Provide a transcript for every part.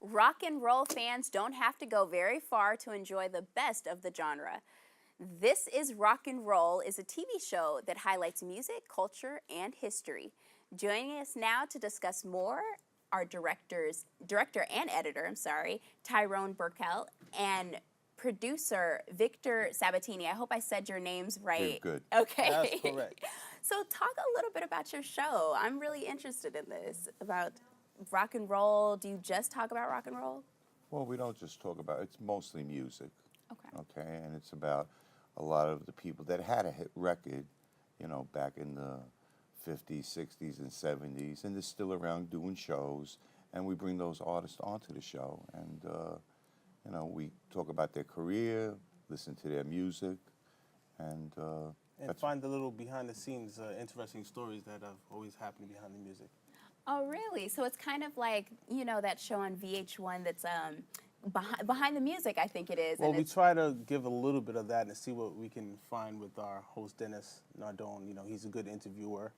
Rock and roll fans don't have to go very far to enjoy the best of the genre. This is Rock and Roll is a TV show that highlights music, culture, and history. Joining us now to discuss more are director and editor, Tyrone Berkel, and producer Victor Sabatini. I hope I said your names right. Good. Okay. That's correct. So talk a little bit about your show. I'm really interested in this, about rock and roll. Do you just talk about rock and roll? Well, we don't just talk about it's mostly music. Okay. Okay, and it's about a lot of the people that had a hit record, back in the 50s, 60s, and 70s, and they're still around doing shows, and we bring those artists onto the show, and we talk about their career, listen to their music, and find the little behind-the-scenes interesting stories that have always happened behind the music. Oh, really? So it's kind of like, that show on VH1 that's behind the music, I think it is. Well, we try to give a little bit of that and see what we can find with our host, Dennis Nardone. He's a good interviewer.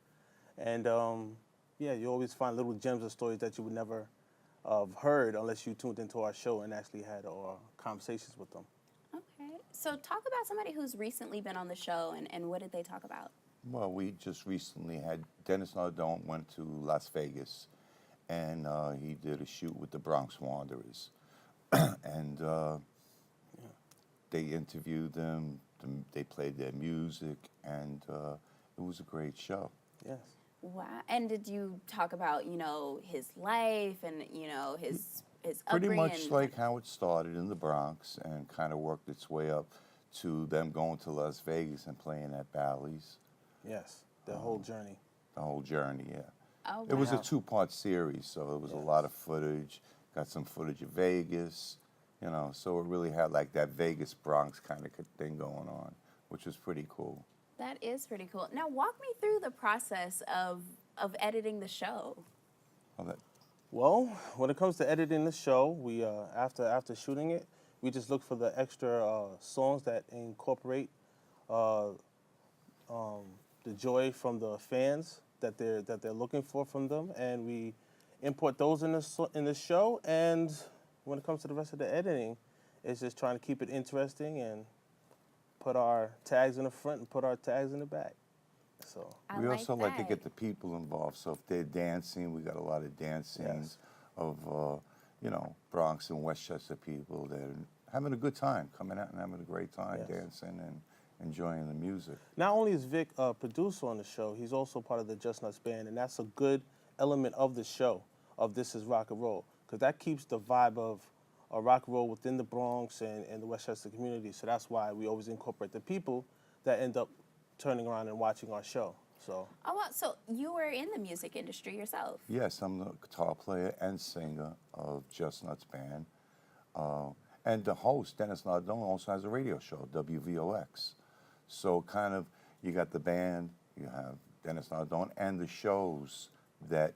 And, you always find little gems of stories that you would never have heard unless you tuned into our show and actually had conversations with them. Okay. So talk about somebody who's recently been on the show, and what did they talk about? Well, we just recently had Dennis Nardone went to Las Vegas, and he did a shoot with the Bronx Wanderers, and they interviewed them. They played their music, and it was a great show. Yes. Wow. And did you talk about, his life and, his Pretty upbringing? much like how it started in the Bronx and kind of worked its way up to them going to Las Vegas and playing at Bally's. Yes, the whole journey. The whole journey, yeah. Oh, wow. It was a two-part series, so it was a lot of footage. Got some footage of Vegas, so it really had like that Vegas Bronx kind of thing going on, which was pretty cool. That is pretty cool. Now, walk me through the process of editing the show. Well, when it comes to editing the show, we after shooting it, we just look for the extra songs that incorporate the joy from the fans that they're looking for from them, and we import those in the show. And when it comes to the rest of the editing, it's just trying to keep it interesting and put our tags in the front and put our tags in the back. So we also like to get the people involved. So if they're dancing, we got a lot of dance scenes of Bronx and Westchester people that are having a good time, coming out and having a great time dancing and enjoying the music. Not only is Vic a producer on the show, he's also part of the Just Nuts band, and that's a good element of the show, of This Is Rock and Roll, because that keeps the vibe of rock and roll within the Bronx and the Westchester community. So that's why we always incorporate the people that end up turning around and watching our show. So. Oh, wow. So you were in the music industry yourself? Yes, I'm the guitar player and singer of Just Nuts band. And the host, Dennis Nardone, also has a radio show, WVOX. So kind of, you got the band, you have Dennis Nardone, and the shows that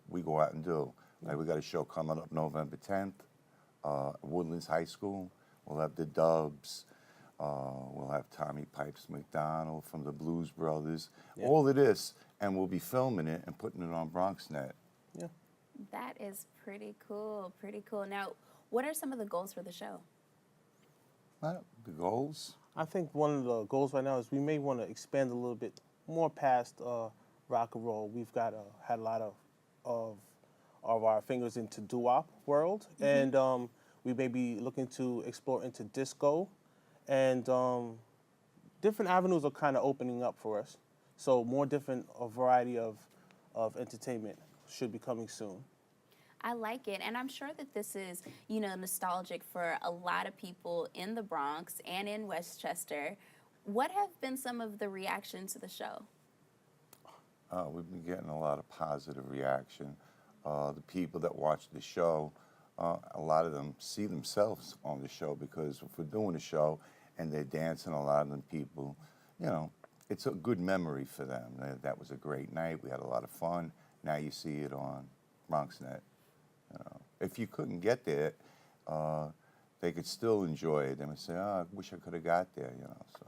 we go out and do. Like we got a show coming up November 10th, Woodlands High School. We'll have the Dubs. We'll have Tommy Pipes McDonald from the Blues Brothers. Yeah. All of this, and we'll be filming it and putting it on BronxNet. Yeah. That is pretty cool, pretty cool. Now, what are some of the goals for the show? The goals? I think one of the goals right now is we may want to expand a little bit more past rock and roll. We've got had a lot of our fingers into doo-wop world, and we may be looking to explore into disco, and different avenues are kind of opening up for us. So more different, a variety of entertainment should be coming soon. I like it, and I'm sure that this is, nostalgic for a lot of people in the Bronx and in Westchester. What have been some of the reactions to the show? We've been getting a lot of positive reaction. The people that watch the show, a lot of them see themselves on the show, because if we're doing a show and they're dancing, a lot of them people, it's a good memory for them. That was a great night. We had a lot of fun. Now you see it on BronxNet. If you couldn't get there, they could still enjoy it. They would say, "Oh, I wish I could have got there," So.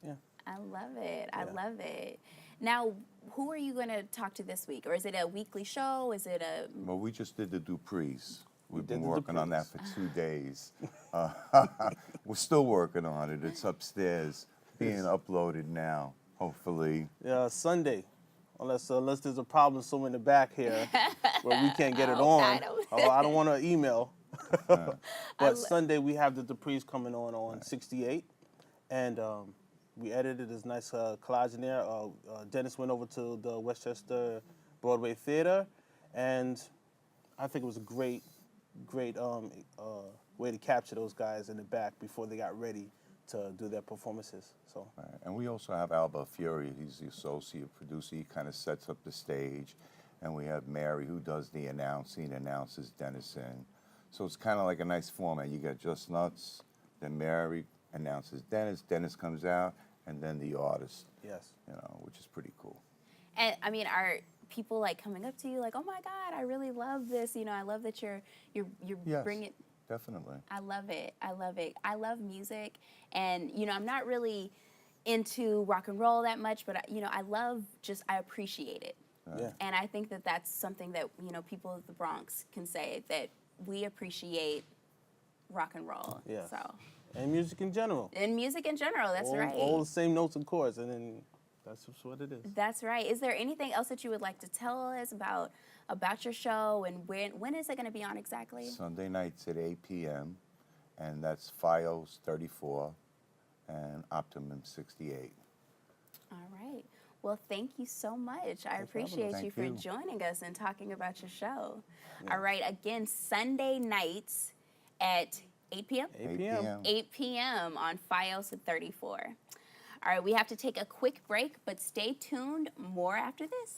Yeah. I love it. Yeah. I love it. Now, who are you going to talk to this week? Or is it a weekly show? Is it a... Well, we just did the Duprees. We've did been the working on that Duprees. for 2 days. We're still working on it. It's upstairs, being uploaded now, hopefully. Yeah, Sunday, unless there's a problem somewhere in the back here where we can't get it Oh, on. I don't- Although I don't want to email. But lo- Sunday we have the Duprees coming on 68, and we edited this nice collage in there. Dennis went over to the Westchester Broadway Theater, and I think it was a great way to capture those guys in the back before they got ready to do their performances. So Right. And we also have Alba Fury. He's the associate producer. He kind of sets up the stage. And we have Mary, who does the announcing, announces Dennison. So it's kind of like a nice format. You got Just Nuts, then Mary announces Dennis. Dennis comes out, and then the artist. yes. Which is pretty cool. And I mean, are people like coming up to you like, "Oh my God, I really love this. I love that you're Yes, bringing." definitely. I love it. I love it. I love music, and I'm not really into rock and roll that much, but I appreciate it. Yeah. And I think that that's something that people of the Bronx can say, that we appreciate rock and roll. Yeah. So, And music in general. and music in general, that's right. All the same notes and chords, and then that's just what it is. That's right. Is there anything else that you would like to tell us about your show, and when is it going to be on exactly? Sunday nights at 8 p.m., and that's FiOS 34 and Optimum 68. All right. Well, thank you so much. I appreciate Thank you for you. joining us and talking about your show. All right. Again, Sunday nights at 8 p.m. 8 p.m. 8 p.m. on FiOS at 34. All right. We have to take a quick break, but stay tuned. More after this.